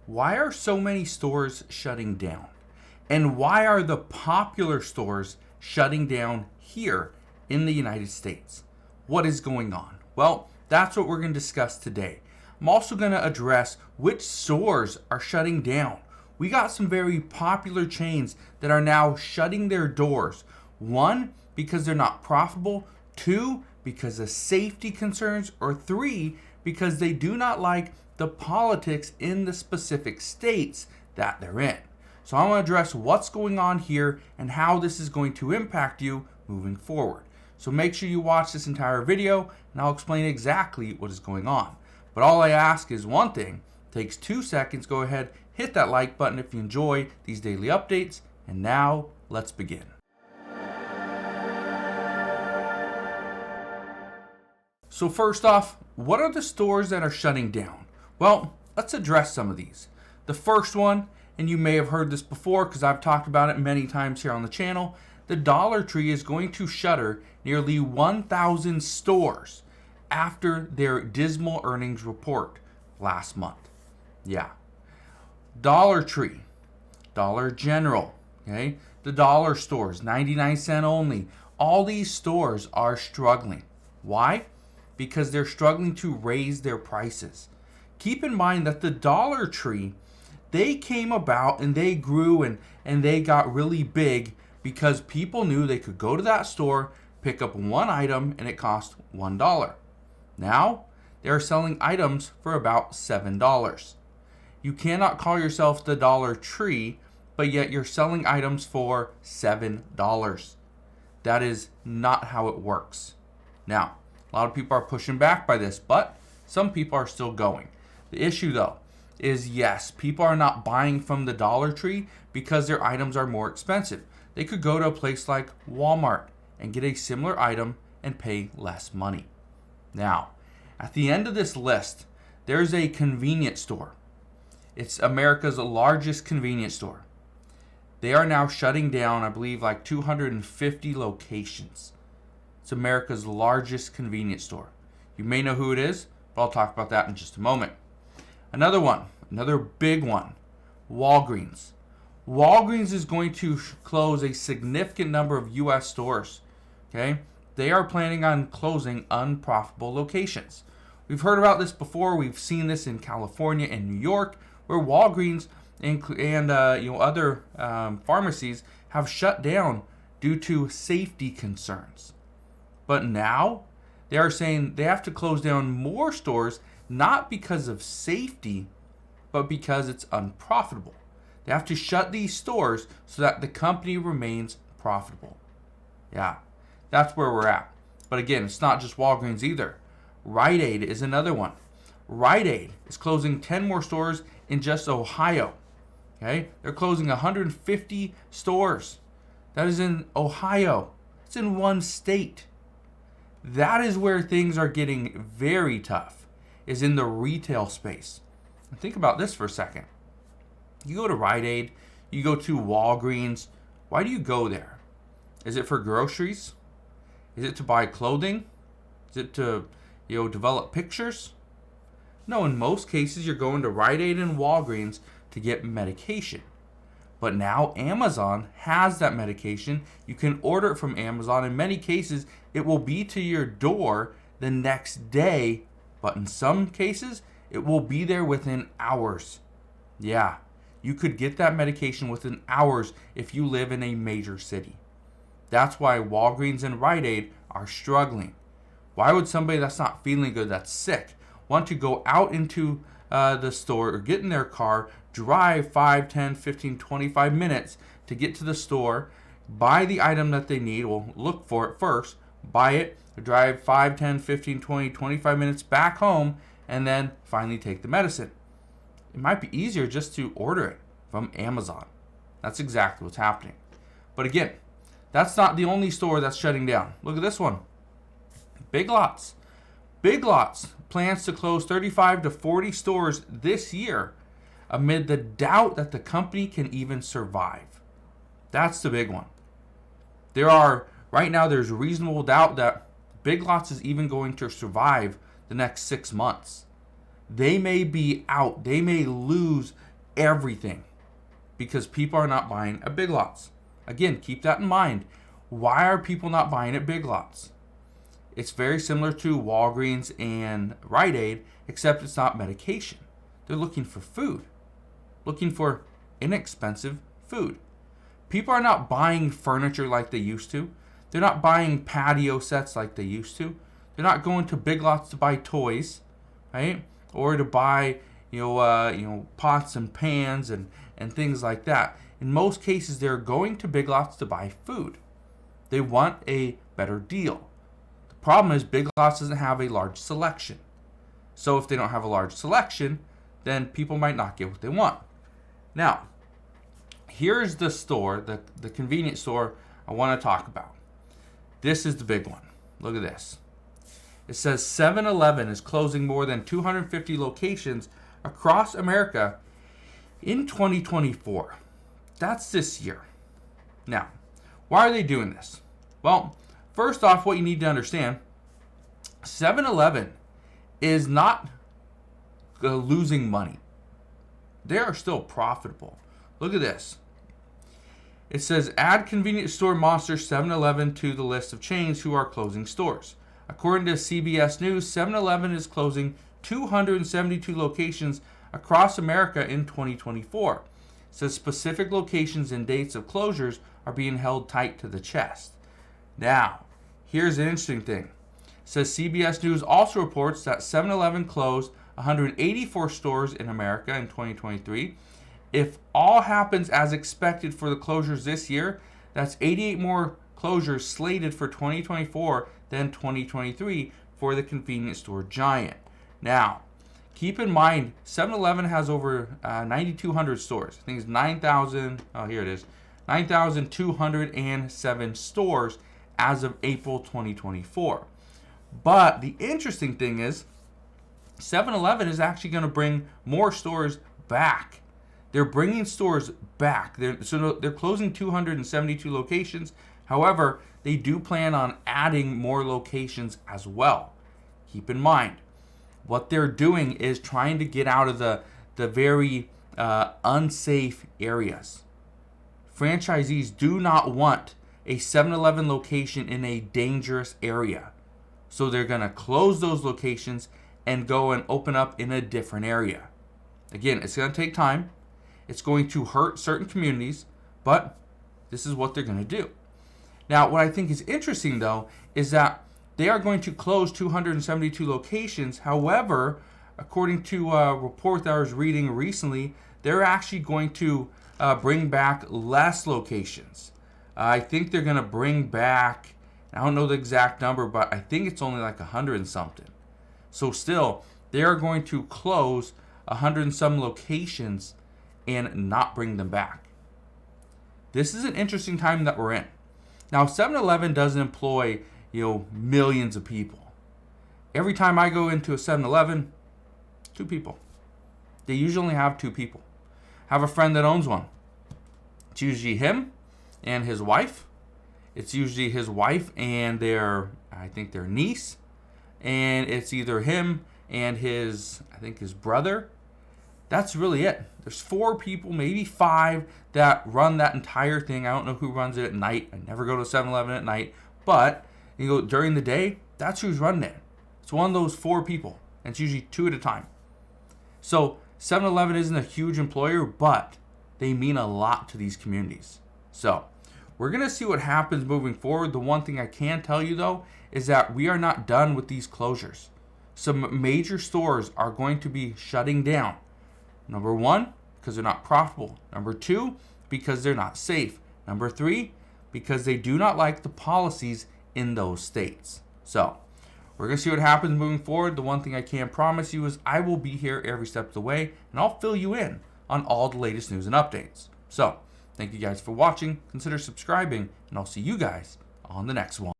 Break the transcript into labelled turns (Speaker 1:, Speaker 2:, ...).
Speaker 1: Why are so many stores shutting down? And why are the popular stores shutting down here in the United States? What is going on? Well, that's what we're going to discuss today. I'm also going to address which stores are shutting down. We got some very popular chains that are now shutting their doors. One, because they're not profitable. Two, because of safety concerns. Or three, because they do not like the politics in the specific states that they're in. So I want to address what's going on here and how this is going to impact you moving forward. So make sure you watch this entire video and I'll explain exactly what is going on. But all I ask is one thing. It takes 2 seconds. Go ahead, hit that like button if you enjoy these daily updates. And now let's begin. So first off, what are the stores that are shutting down? Well, let's address some of these. The first one, and you may have heard this before because I've talked about it many times here on the channel, the Dollar Tree is going to shutter nearly 1,000 stores after their dismal earnings report last month. Yeah. Dollar Tree, Dollar General, okay? The dollar stores, 99-cent only. All these stores are struggling. Why? Because they're struggling to raise their prices. Keep in mind that the Dollar Tree, they came about and they grew and they got really big because people knew they could go to that store, pick up one item, and it cost $1. Now, they are selling items for about $7. You cannot call yourself the Dollar Tree, but yet you're selling items for $7. That is not how it works. Now, a lot of people are pushing back by this, but some people are still going. The issue, though, is yes, people are not buying from the Dollar Tree because their items are more expensive. They could go to a place like Walmart and get a similar item and pay less money. Now, at the end of this list, there's a convenience store. It's America's largest convenience store. They are now shutting down, I believe, like 250 locations. It's America's largest convenience store. You may know who it is, but I'll talk about that in just a moment. Another one, another big one, Walgreens. Walgreens is going to close a significant number of U.S. stores. Okay, they are planning on closing unprofitable locations. We've heard about this before. We've seen this in California and New York, where Walgreens and other pharmacies have shut down due to safety concerns. But now they are saying they have to close down more stores, not because of safety, but because it's unprofitable. They have to shut these stores so that the company remains profitable. Yeah, that's where we're at. But again, it's not just Walgreens either. Rite Aid is another one. Rite Aid is closing 10 more stores in just Ohio. Okay, they're closing 150 stores. That is in Ohio. It's in one state. That is where things are getting very tough, is in the retail space. And think about this for a second. You go to Rite Aid, you go to Walgreens. Why do you go there? Is it for groceries? Is it to buy clothing? Is it to, develop pictures? No, in most cases you're going to Rite Aid and Walgreens to get medication. But now Amazon has that medication. You can order it from Amazon. In many cases, it will be to your door the next day. But in some cases, it will be there within hours. Yeah, you could get that medication within hours if you live in a major city. That's why Walgreens and Rite Aid are struggling. Why would somebody that's not feeling good, that's sick, want to go out into the store or get in their car, drive 5, 10, 15, 25 minutes to get to the store, buy the item that they need, well, look for it first, buy it, drive 5, 10, 15, 20, 25 minutes back home, and then finally take the medicine. It might be easier just to order it from Amazon. That's exactly what's happening. But again, that's not the only store that's shutting down. Look at this one. Big Lots. Big Lots plans to close 35 to 40 stores this year amid the doubt that the company can even survive. That's the big one. Right now there's reasonable doubt that Big Lots is even going to survive the next 6 months. They may be out. They may lose everything because people are not buying at Big Lots. Again, keep that in mind. Why are people not buying at Big Lots? It's very similar to Walgreens and Rite Aid, except it's not medication. They're looking for food, looking for inexpensive food. People are not buying furniture like they used to. They're not buying patio sets like they used to. They're not going to Big Lots to buy toys, right? Or to buy, pots and pans and things like that. In most cases, they're going to Big Lots to buy food. They want a better deal. The problem is Big Lots doesn't have a large selection. So if they don't have a large selection, then people might not get what they want. Now, here's the store, the convenience store I want to talk about. This is the big one. Look at this. It says 7-Eleven is closing more than 250 locations across America in 2024. That's this year. Now, why are they doing this? Well, first off, what you need to understand, 7-Eleven is not losing money. They are still profitable. Look at this. It says, add convenience store monster 7-Eleven to the list of chains who are closing stores. According to CBS News, 7-Eleven is closing 272 locations across America in 2024. It says specific locations and dates of closures are being held tight to the chest. Now, here's an interesting thing. It says CBS News also reports that 7-Eleven closed 184 stores in America in 2023. If all happens as expected for the closures this year, that's 88 more closures slated for 2024 than 2023 for the convenience store giant. Now, keep in mind, 7-Eleven has over 9,200 stores. I think it's 9,207 stores as of April 2024. But the interesting thing is, 7-Eleven is actually going to bring more stores back. They're bringing stores back. They're closing 272 locations. However, they do plan on adding more locations as well. Keep in mind, what they're doing is trying to get out of the very unsafe areas. Franchisees do not want a 7-Eleven location in a dangerous area. So they're going to close those locations and go and open up in a different area. Again, it's going to take time. It's going to hurt certain communities, but this is what they're going to do. Now, what I think is interesting, though, is that they are going to close 272 locations. However, according to a report that I was reading recently, they're actually going to bring back less locations. I think they're going to bring back, I don't know the exact number, but I think it's only like 100 and something. So still, they are going to close 100 and some locations and not bring them back. This is an interesting time that we're in. Now, 7-Eleven doesn't employ, millions of people. Every time I go into a 7-Eleven, 2 people. They usually only have 2 people. I have a friend that owns one. It's usually him and his wife. It's usually his wife and their niece. And it's either him and his brother. That's really it. There's 4 people, maybe 5, that run that entire thing. I don't know who runs it at night. I never go to 7-Eleven at night. But during the day, that's who's running it. It's one of those 4 people. And it's usually 2 at a time. So 7-Eleven isn't a huge employer, but they mean a lot to these communities. So we're going to see what happens moving forward. The one thing I can tell you, though, is that we are not done with these closures. Some major stores are going to be shutting down. Number 1, because they're not profitable. Number 2, because they're not safe. Number 3, because they do not like the policies in those states. So we're going to see what happens moving forward. The one thing I can promise you is I will be here every step of the way, and I'll fill you in on all the latest news and updates. So thank you guys for watching. Consider subscribing, and I'll see you guys on the next one.